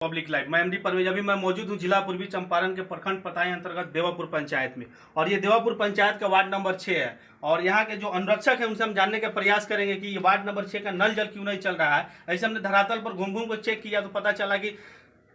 Public life. मैं MD Parvez. अभी मैं मौजूद हूँ जिला पूर्वी चंपारण के प्रखंड पताई अंतर्गत देवापुर पंचायत में, और ये देवापुर पंचायत का वार्ड नंबर 6 है। और यहाँ के जो अनुरक्षक है उनसे हम जानने का प्रयास करेंगे कि ये वार्ड नंबर 6 का नल जल क्यों नहीं चल रहा है। ऐसे हमने धरातल पर घूम घूम को चेक किया तो पता चला कि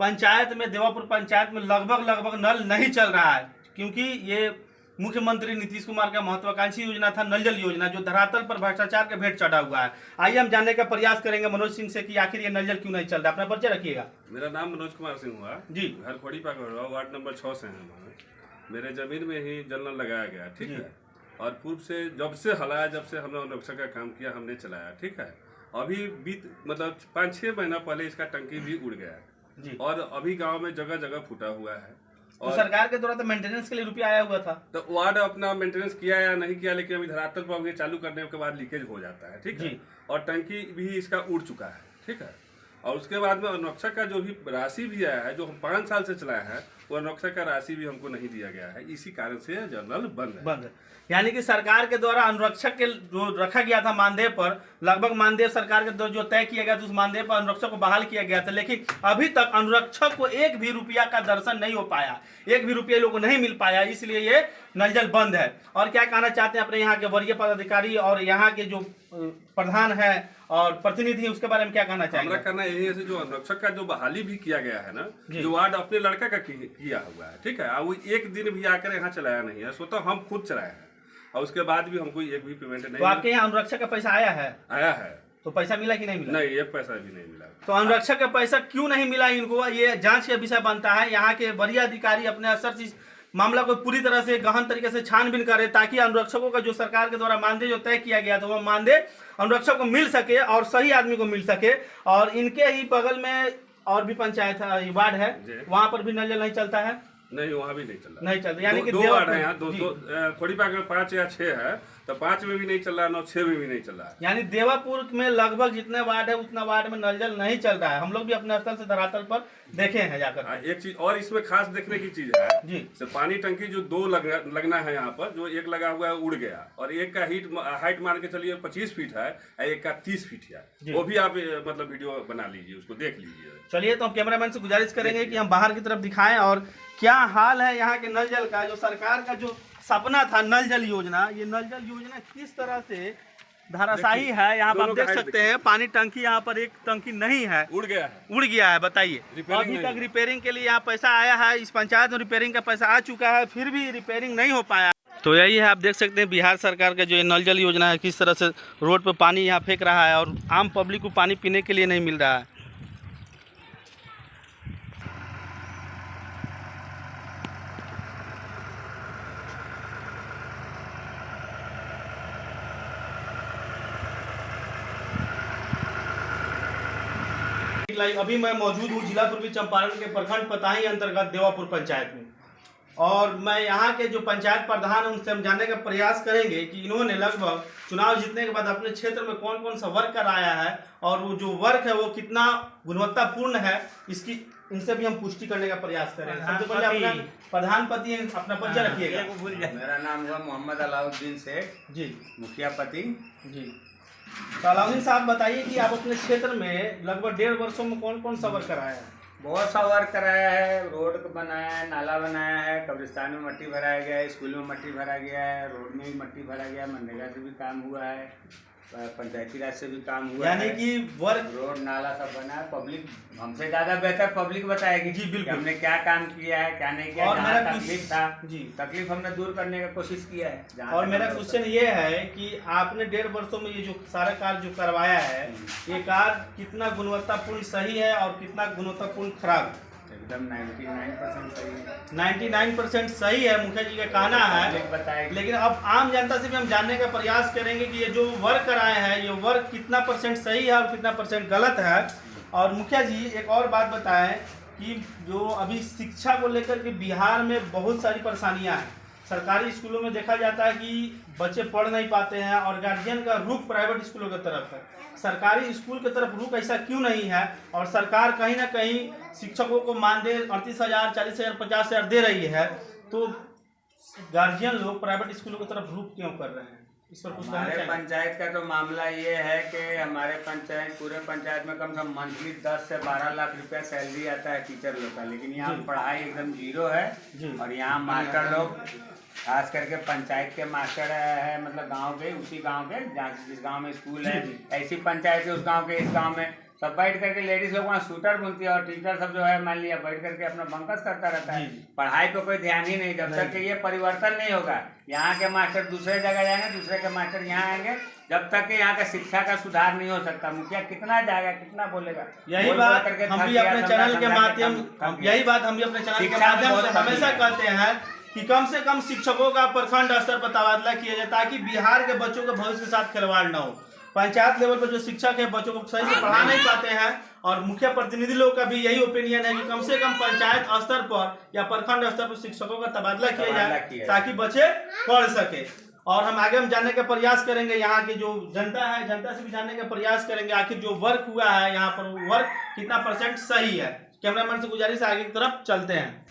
पंचायत में, देवापुर पंचायत में लगभग नल नहीं चल रहा है, क्योंकि ये मुख्यमंत्री नीतीश कुमार का महत्वाकांक्षी योजना था नल जल योजना, जो धरातल पर भ्रष्टाचार के भेंट चढ़ा हुआ है। आइए हम जानने का प्रयास करेंगे मनोज सिंह से कि आखिर ये नल जल क्यों नहीं चल रहा। अपना परिचय रखिएगा। मेरा नाम मनोज कुमार सिंह हुआ जी, घर खोड़ी पाकड़ वार्ड नंबर 6 से है। मेरे जमीन में ही जल नल लगाया गया, ठीक है। और पूर्व से जब से हलाया, जब से हमने अनुरक्षक का काम किया, हमने चलाया, ठीक है। अभी बीत मतलब 5-6 महीना पहले इसका टंकी भी उड़ गया है, और अभी गाँव में जगह जगह फूटा हुआ है। और तो सरकार के द्वारा तो मेंटेनेंस के लिए रुपया आया हुआ था, तो वार्ड अपना मेंटेनेंस किया या नहीं किया, लेकिन अभी धरातल पर चालू करने के बाद लीकेज हो जाता है, ठीक है। और टंकी भी इसका उड़ चुका है, ठीक है। और उसके बाद में अनुरक्षक का जो भी राशि भी आया है, जो हम 5 साल से चलाया है, वो अनुरक्षक का राशि भी हमको नहीं दिया गया है। इसी कारण से जर्नल बंद है। यानी कि सरकार के द्वारा अनुरक्षक के जो रखा गया था मानदेय पर, लगभग मानदेय सरकार के द्वारा जो तय किया गया था, उस मानदेय पर अनुरक्षक को बहाल किया गया था, लेकिन अभी तक अनुरक्षक को एक भी रुपया का दर्शन नहीं हो पाया, एक भी रुपया लोगों को नहीं मिल पाया, इसलिए ये नल जल बंद है। और क्या कहना चाहते हैं अपने यहाँ के वरीय पदाधिकारी और यहाँ के जो प्रधान है और प्रतिनिधि, उसके बारे में क्या कहना चाहिए? हमारा कहना यही है, जो अनुरक्षक का जो बहाली भी किया गया है ना, जो वार्ड अपने लड़का का किया हुआ है, ठीक है। वो एक दिन भी आकर यहाँ चलाया नहीं है, स्वतः हम खुद चलाए हैं, और उसके बाद भी हमको एक भी पेमेंट नहीं। तो आपके यहाँ अनुरक्षक का पैसा आया है? तो पैसा मिला कि नहीं मिला? नहीं, एक पैसा भी नहीं मिला। तो अनुरक्षक का पैसा क्यों नहीं मिला इनको, ये जांच का विषय बनता है। यहाँ के वरीय अधिकारी अपने स्तर से मामला को पूरी तरह से गहन तरीके से छानबीन करे, ताकि अनुरक्षकों का जो सरकार के द्वारा मानदेय जो तय किया गया था, वो मानदेय अनुरक्षक को मिल सके और सही आदमी को मिल सके। और इनके ही बगल में और भी पंचायत है, वार्ड है, वहाँ पर भी नल जल नहीं चलता है? नहीं, वहाँ भी नहीं चल रहा, नहीं चलता। यानी कि 2 वार्ड है यहाँ, खोड़ी पाकड़ 5 या 6 है, तो 5 में भी नहीं चल रहा, 9-6 में भी नहीं चल रहा है। यानी देवापुर में लगभग जितने वार्ड है उतना वार्ड में नल जल नहीं चल रहा है। हम लोग भी अपने स्थल से धरातल पर देखे हैं जाकर। एक चीज और इसमें खास देखने की चीज है जी, पानी टंकी जो 2 लगना है यहाँ पर, जो एक लगा हुआ है उड़ गया, और एक का हाइट मान के चलिए 25 फीट है, एक का 30 फीट है। वो भी आप मतलब वीडियो बना लीजिए, उसको देख लीजिए। चलिए, तो हम कैमरामैन से गुजारिश करेंगे कि हम बाहर की तरफ दिखाएं और क्या हाल है यहाँ के नल जल का। जो सरकार का जो सपना था नल जल योजना, ये नल जल योजना किस तरह से धराशायी है। यहाँ पर आप देख सकते हैं पानी टंकी, यहाँ पर एक टंकी नहीं है, उड़ गया है। बताइए, अभी तक रिपेयरिंग के लिए यहाँ पैसा आया है, इस पंचायत में रिपेयरिंग का पैसा आ चुका है, फिर भी रिपेयरिंग नहीं हो पाया। तो यही है, आप देख सकते हैं बिहार सरकार का जो ये नल जल योजना है, किस तरह से रोड पर पानी यहाँ फेंक रहा है और आम पब्लिक को पानी पीने के लिए नहीं मिल रहा है। अभी मैं मौजूद हूँ जिला पूर्वी चंपारण के प्रखंड पताही अंतर्गत देवापुर पंचायत में, और मैं यहाँ के जो पंचायत प्रधान हैं उनसे हम जानने का प्रयास करेंगे कि इन्होंने लगभग चुनाव जीतने के बाद अपने क्षेत्र में कौन कौन सा वर्क कराया है, और वो जो वर्क है वो कितना गुणवत्तापूर्ण है, इसकी इनसे भी हम पुष्टि करने का प्रयास करेंगे। सबसे पहले अपना प्रधान पति अपना परिचय रखिएगा। मेरा नाम हुआ मोहम्मद अलाउद्दीन शेख जी, मुखिया पति जी। तो अलाउद्दीन साहब, बताइए कि आप अपने क्षेत्र में लगभग 1.5 वर्षों में कौन कौन सा वर्क कराया है? बहुत सा वर्क कराया है, रोड बनाया है, नाला बनाया है, कब्रिस्तान में मट्टी भराया गया है, स्कूल में मट्टी भरा गया है, रोड में भी मट्टी भरा गया है, मनरेगा से भी काम हुआ है, पंचायती राज से भी काम हुआ है। यानी कि वर्क, रोड नाला सब बना है। पब्लिक हमसे ज्यादा बेहतर पब्लिक बताएगी जी, बिल्कुल हमने क्या काम किया है, क्या नहीं किया। और मेरा तकलीफ था जी, तकलीफ हमने दूर करने का कोशिश किया है। और मेरा क्वेश्चन ये है कि आपने 1.5 वर्षों में ये जो सारा कार्य जो करवाया है, ये कार्य कितना गुणवत्तापूर्ण सही है और कितना गुणवत्तापूर्ण खराब है? एकदम 99% सही है। 99% सही है, मुखिया जी का कहना है। लेकिन अब आम जनता से भी हम जानने का प्रयास करेंगे कि ये जो वर्क कराए हैं, ये वर्क कितना % सही है और कितना % गलत है। और मुखिया जी, एक और बात बताएं कि जो अभी शिक्षा को लेकर के बिहार में बहुत सारी परेशानियां हैं। सरकारी स्कूलों में देखा जाता है कि बच्चे पढ़ नहीं पाते हैं और गार्जियन का रुख प्राइवेट स्कूलों की तरफ है, सरकारी स्कूल की तरफ रुख ऐसा क्यों नहीं है? और सरकार कहीं ना कहीं शिक्षकों को मानदेय 38,000, 40,000, 50,000 दे रही है, तो गार्जियन लोग प्राइवेट स्कूलों की तरफ रुख क्यों कर रहे हैं? इस पर कुछ कहना हमारे चाहेंगे? पंचायत का तो मामला ये है कि हमारे पंचायत पूरे पंचायत में कम से कम मंथली 10 से 12 लाख रुपया सैलरी आता है टीचर लोग का, लेकिन यहाँ जी। पढ़ाई एकदम जीरो है। जी। और यहाँ मास्टर लोग खास करके पंचायत के मास्टर है, मतलब गांव के, उसी गांव के जहाँ जिस गांव में स्कूल है, जी। ऐसी पंचायत है उस गांव के, इस गांव में सब बैठ करके लेडीज लोग वहाँ स्वेटर बुनती है और टीचर सब जो है मान लिया बैठ करके अपना बंकस करता रहता है। जी। पढ़ाई पे कोई ध्यान ही नहीं। जब तक कि ये परिवर्तन नहीं होगा, यहाँ के मास्टर दूसरे जगह जाएंगे, दूसरे के मास्टर यहाँ आएंगे, जब तक कि यहाँ का शिक्षा का सुधार नहीं हो सकता। मुखिया कितना जाएगा, कितना बोलेगा? यही बोल बात करके हम थक भी गया, अपने समझा- चैनल के समझा माध्यम थक गया। यही बात हम भी अपने चैनल के शिक्षा में माध्यम बहुत से कमी हमेशा है। कहते हैं कि कम से कम शिक्षकों का प्रखंड स्तर पर तबादला किया जाए, ताकि बिहार के बच्चों के भविष्य के साथ खिलवाड़ न हो। पंचायत लेवल पर जो शिक्षक है बच्चों को सही से पढ़ा नहीं पाते हैं, और मुख्य प्रतिनिधि लोग का भी यही ओपिनियन है कि कम से कम पंचायत स्तर पर या प्रखंड स्तर पर शिक्षकों का तबादला किया जाए ताकि बच्चे पढ़ सके। और हम आगे हम जानने का प्रयास करेंगे, यहाँ की जो जनता है, जनता से भी जानने का प्रयास करेंगे आखिर जो वर्क हुआ है यहाँ पर वो वर्क कितना % सही है। कैमरामैन से गुजारिश है आगे की तरफ चलते हैं।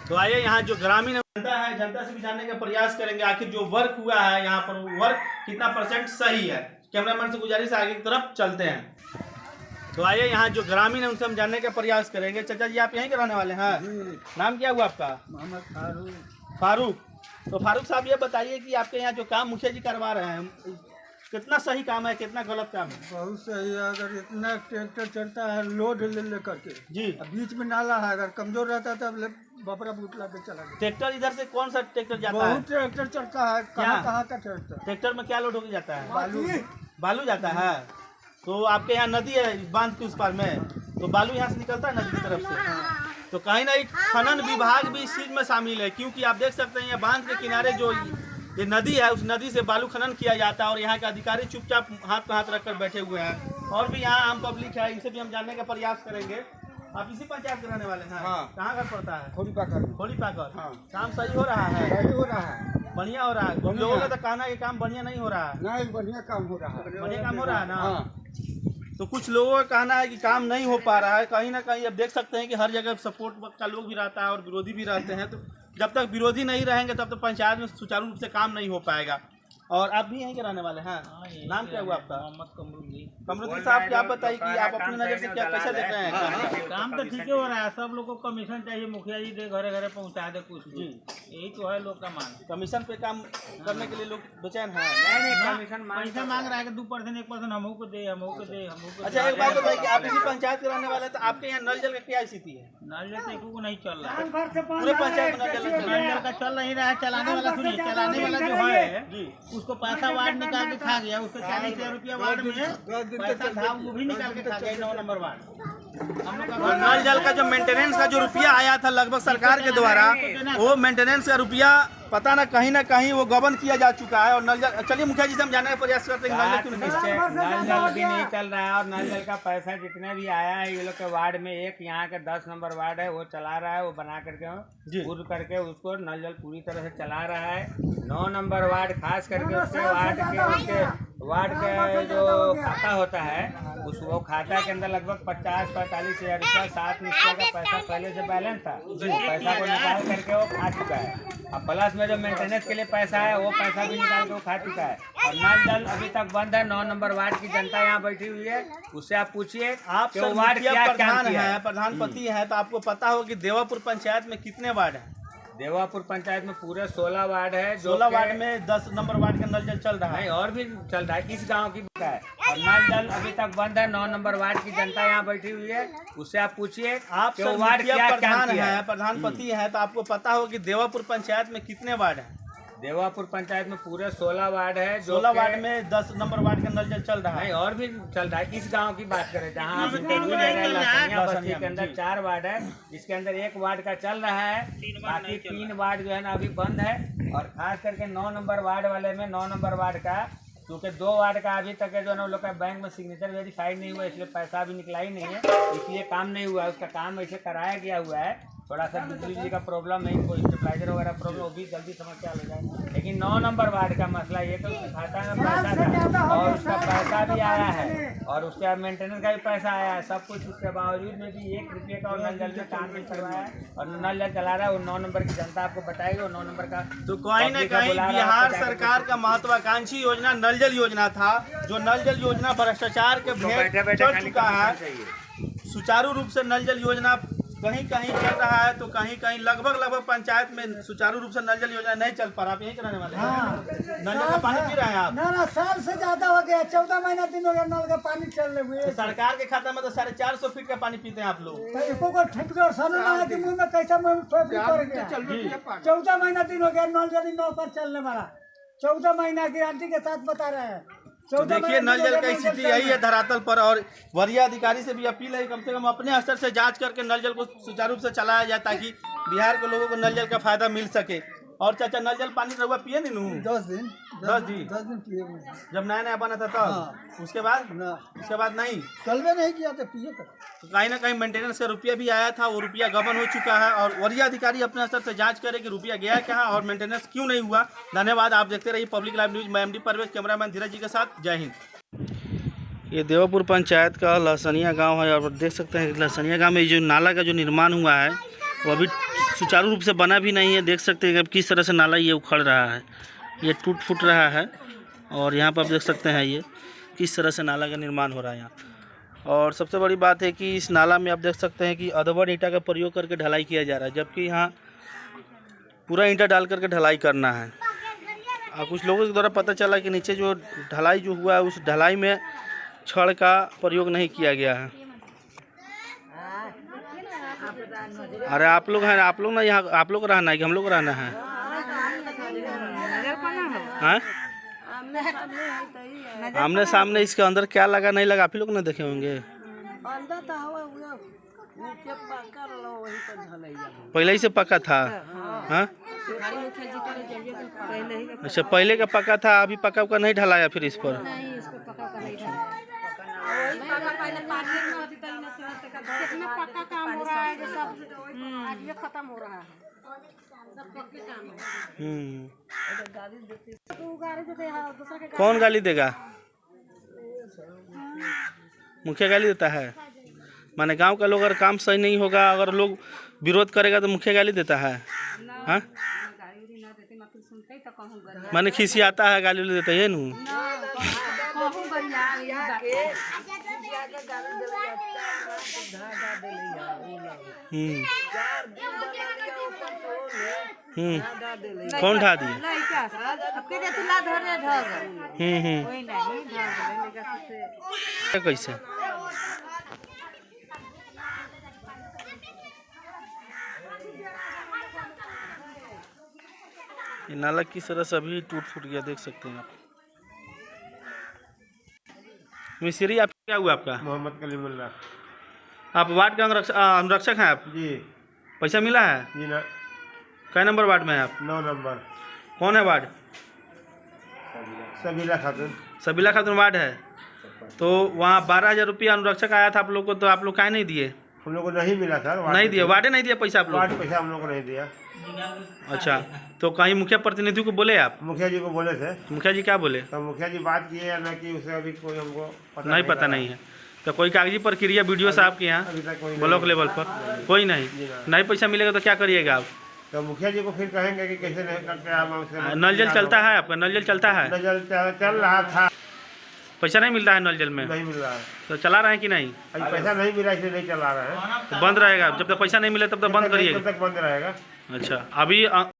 तो आइए यहाँ जो ग्रामीण जनता है, जनता से भी जानने का प्रयास करेंगे आखिर जो वर्क हुआ है यहाँ पर वो वर्क कितना % सही है। कैमरामैन से गुजारिश है आगे की तरफ चलते हैं। तो आइए यहाँ जो ग्रामीण है उनसे हम जानने का प्रयास करेंगे। चाचा जी आप यहीं के रहने वाले हैं? नाम क्या हुआ आपका? मोहम्मद फारूक। तो फारूक साहब ये बताइए कि आपके यहाँ जो काम मुखिया जी करवा रहे हैं कितना सही काम है, कितना गलत काम है? बहुत सही है। अगर इतना ट्रैक्टर चलता है लोड ले करके, जी। अब बीच में नाला है, अगर कमजोर रहता है तब बपरा बुतला के चला गया। ट्रैक्टर इधर से कौन सा ट्रैक्टर जाता है? बहुत ट्रैक्टर चलता है। यहाँ? कहाँ का ट्रैक्टर? ट्रैक्टर में क्या लोड होकर जाता है? बालू। बालू जाता है। तो आपके यहाँ नदी है बांध के उस पार में, तो बालू यहाँ से निकलता है नदी की तरफ से। तो कहीं ना खनन विभाग भी इस चीज में शामिल है, क्योंकि आप देख सकते हैं ये बांध के किनारे जो ये नदी है उस नदी से बालू खनन किया जाता है, और यहाँ के अधिकारी चुपचाप हाथ पे हाथ रखकर बैठे हुए हैं। और भी यहाँ आम पब्लिक है, इनसे भी हम जानने का प्रयास करेंगे। आप इसी पंचायत के रहने वाले हैं? हाँ। कहाँ घर पड़ता है? खोली पाकर। खोली पाकर। हाँ। काम सही हो रहा है? सही हो रहा है। बढ़िया हो रहा है? कुछ लोगों का तो कहना है कि काम बढ़िया नहीं हो रहा है। नहीं, बढ़िया काम हो रहा है। बढ़िया काम हो रहा है ना? हाँ। तो कुछ लोगों का कहना है कि काम नहीं हो पा रहा है। कहीं ना कहीं अब देख सकते हैं कि हर जगह सपोर्ट का लोग भी रहता है और विरोधी भी रहते हैं। तो जब तक विरोधी नहीं रहेंगे तब तक पंचायत में सुचारू रूप से काम नहीं हो पाएगा। और आप भी यहीं के रहने वाले हैं? नाम क्या हुआ आपका? मोहम्मद कमरुद्दीन। कमरुद्दीन साहब क्या बताइए कि आप अपने नजर से क्या कैसे देख रहे हैं? काम तो ठीक ही हो रहा है। सब लोग को कमीशन चाहिए, मुखिया जी दे घरे घरे पहुंचा दे कुछ भी। यही तो है लोग का मांग। कमीशन पे काम करने के लिए लोग बेचैन हैं। कमीशन पैसा मांग रहा है कि 2%, 1% हमको को दे, हमको को दे, हमको को दे। अच्छा एक बात बताइए कि आप इसी पंचायत के रहने वाले हैं, तो आपके यहाँ नल जल का क्या स्थिति है? नल जल तो को नहीं चल रहा है। पूरे पंचायत में नल जल नहीं चल रहा नल है। जल का चल नहीं रहा है। चलाने वाला सुनिए, चलाने वाला जो है जी। उसको पैसा वार्ड निकाल के खा गया। उसको 40,000 रुपया वार्ड में पैसा था, वो भी निकाल के खा गया 9 नंबर वार्ड। हम लोग और का नल जल का जो मेंटेनेंस का जो रुपया आया था लगभग सरकार के द्वारा, वो मेंटेनेंस का रुपया पता ना कहीं वो गबन किया जा चुका है। और नल जल, चलिए मुखिया जी से हम जानने का प्रयास करते हैं कि नल जल क्यों नहीं चल रहा है। नल जल भी नहीं चल रहा है। और नल जल का पैसा जितने भी आया है ये लोग के वार्ड में, एक यहाँ के 10 नंबर वार्ड है वो चला रहा है, वो बना करके पूर्ण करके उसको नल जल पूरी तरह से चला रहा है। 9 नंबर वार्ड खास करके उसके वार्ड के जो खाता होता है उस वो खाता के अंदर लगभग 50-45 हज़ार रुपया 7 निश्चय का पैसा पहले से बैलेंस था। पैसा को निकाल करके वो खा चुका है। अब प्लस में जो मेंटेनेंस के लिए पैसा है वो पैसा भी निकाल के वो खा चुका है। और नल जल अभी तक बंद है। 9 नंबर वार्ड की जनता यहाँ बैठी हुई है, उससे आप पूछिए आप कि वो वार्ड क्या काम प्रधान किया है, है। प्रधानपति है, तो आपको पता हो कि देवापुर पंचायत में कितने वार्ड है? देवापुर पंचायत में पूरे 16 वार्ड है। 16 वार्ड में 10 नंबर वार्ड का नल जल चल रहा है। नहीं, और भी चल रहा है। इस गांव की है। और नल जल अभी तक बंद है। 9 नंबर वार्ड की जनता यहाँ बैठी हुई है, उससे आप पूछिए आप कि वो वार्ड क्या काम प्रधान किया है, है। प्रधानपति है, तो आपको पता हो कि देवापुर पंचायत में कितने वार्ड है? देवापुर पंचायत में पूरे 16 वार्ड है। 16 वार्ड में 10 नंबर वार्ड का नल जल चल रहा है। नहीं, और भी चल रहा है। इस गांव की बात करें जहाँ आप इंटरव्यू ले रहे हैं, लसनिया बस्ती के अंदर 4 वार्ड है, जिसके अंदर 1 वार्ड का चल रहा है, बाकी 3 वार्ड जो है ना अभी बंद है। और खास करके 9 नंबर वार्ड वाले में 9 नंबर वार्ड का, क्योंकि 2 वार्ड का अभी तक जो है ना लोग का बैंक में सिग्नेचर वेरीफाइड नहीं हुआ, इसलिए पैसा भी निकला ही नहीं है, इसलिए काम नहीं हुआ है। उसका काम ऐसे कराया गया हुआ है थोड़ा सा बिजली का प्रॉब्लम है, कोई स्टेबलाइजर वगैरह प्रॉब्लम, वो भी जल्दी समस्या हो जाए। लेकिन 9 नंबर वार्ड का मसला ये तो खाता है पैसा था, और उसका पैसा भी आया है और उसके मेंटेनेंस का भी पैसा आया है, सब कुछ। उसके बावजूद में भी 1 रुपये का और नल जल में काम नहीं करवाया है और नल जल चला रहा है। वो 9 नंबर की जनता आपको बताएगी, वो 9 नंबर का तो कहीं न कहीं बिहार सरकार का महत्वाकांक्षी योजना नल जल योजना था, जो नल जल योजना भ्रष्टाचार के भेंट चढ़ चुका है। सुचारू रूप से नल जल योजना कहीं कहीं चल रहा है, तो कहीं कहीं लगभग पंचायत में सुचारू रूप से नल जल योजना नहीं चल पा रहा। आप यही कराने वाले हैं? नल जल का पानी पी रहे हैं आप? ना साल से ज्यादा हो गया, 14 महीना दिन हो गया नल का पानी चल रहे हुए। तो सरकार के खाता में तो 450 फीट का पानी पीते हैं आप लोग। एको को ठेकेदार सालों में के मुंह में कैसा मुंह पड़ गया। 14 महीना दिन हो गया नल जल नौ पर चलने वाला, 14 महीना गारंटी के साथ बता रहे हैं। तो देखिए नल जल का स्थिति यही है धरातल पर, और वरीय अधिकारी से भी अपील है कम से कम अपने स्तर से जांच करके नल जल को सुचारू रूप से चलाया जाए, ताकि बिहार के लोगों को नल जल का फायदा मिल सके। और चाचा नल जल पानी रहुआ पिए नहीं नू? 10 दिन पिए जब नया नया बना था तब। उसके बाद नहीं चलवे नहीं किया तो पिए। तो कहीं ना कहीं मेंटेनेंस का रुपया भी आया था, वो रुपया गबन हो चुका है, और वरीय अधिकारी अपने स्तर से जांच करे कि रुपया गया क्या और मेंटेनेंस क्यों नहीं हुआ। धन्यवाद। आप देखते रहिए पब्लिक लाइव न्यूज। मैं MD परवेज, कैमरामैन धीरज जी के साथ। जय हिंद। ये देवापुर पंचायत का लहसनिया गांव है, और देख सकते हैं लहसनिया गांव में जो नाला का जो निर्माण हुआ है वो अभी सुचारू रूप से बना भी नहीं है। देख सकते हैं कि अब किस तरह से नाला ये उखड़ रहा है, ये टूट फूट रहा है। और यहाँ पर आप देख सकते हैं ये किस तरह से नाला का निर्माण हो रहा है यहाँ। और सबसे बड़ी बात है कि इस नाला में आप देख सकते हैं कि अधवर ईंटा का प्रयोग करके ढलाई किया जा रहा है, जबकि यहाँ पूरा ईंटा डाल करके ढलाई करना है। और कुछ लोगों के द्वारा पता चला कि नीचे जो ढलाई जो हुआ है उस ढलाई में छड़ का प्रयोग नहीं किया गया है। अरे आप लोग हैं, आप लोग ना यहाँ आप लोग रहना है कि हम लोग रहना है? हाँ? आमने सामने इसके अंदर क्या लगा नहीं लगा आप ही लोग ना देखे होंगे। पहले ही से पक्का था? हाँ? अच्छा पहले का पक्का था, अभी पक्का उका नहीं ढलाया फिर इस पर? कितना पक्का काम हो रहा है जो सब आज ये खत्म हो रहा है, सब पक्के काम है। कौन गाली देगा? मुखिया गाली देता है? माने गांव का लोग अगर काम सही नहीं होगा, अगर लोग विरोध करेगा तो मुखिया गाली देता है? हाँ? माने खिसियाता है, गाली देता है नू? कौन ढा दिए? कैसे? ये नाला किस तरह से अभी टूट फूट गया, देख सकते हैं आप। मिस्त्री आप क्या हुआ आपका? मोहम्मद कलीमुल्लाह। आप वार्ड के अनुरक्षक हैं आप? जी। पैसा मिला है? जी ना। कै नंबर वार्ड में है आप? 9 नंबर। कौन है वार्ड? सबीला खातून। सबीला खातून वार्ड है। तो वहाँ 12,000 रुपया अनुरक्षक आया था आप लोग को, तो आप लोग काहे नहीं दिए? हम लोग को नहीं मिला सर। नहीं दिया? वार्डे नहीं दिया पैसा आप लोग? वार्ड पैसा हम लोग को नहीं दिया। अच्छा, तो कहीं मुखिया प्रतिनिधि को बोले आप? मुखिया जी को बोले थे। मुखिया जी क्या बोले? तो मुखिया जी बात किए या ना कि उसे अभी कोई हमको नहीं पता नहीं है। तो कोई कागजी प्रक्रिया वीडियो साहब के यहाँ ब्लॉक लेवल पर कोई नहीं पैसा मिलेगा तो क्या करिएगा आप? तो मुखिया जी को फिर कहेंगे कि कैसे नहीं करके। नल जल चलता है आपका? नल जल चलता है? नल जल चल रहा था। पैसा नहीं मिल रहा है नल जल में? नहीं मिल रहा है। तो चला रहे हैं कि नहीं? अभी पैसा नहीं मिला इसलिए नहीं चला रहे हैं। तो बंद रहेगा, जब तक पैसा नहीं मिले तब तक बंद करिएगा? तब तक बंद रहेगा। अच्छा, अभी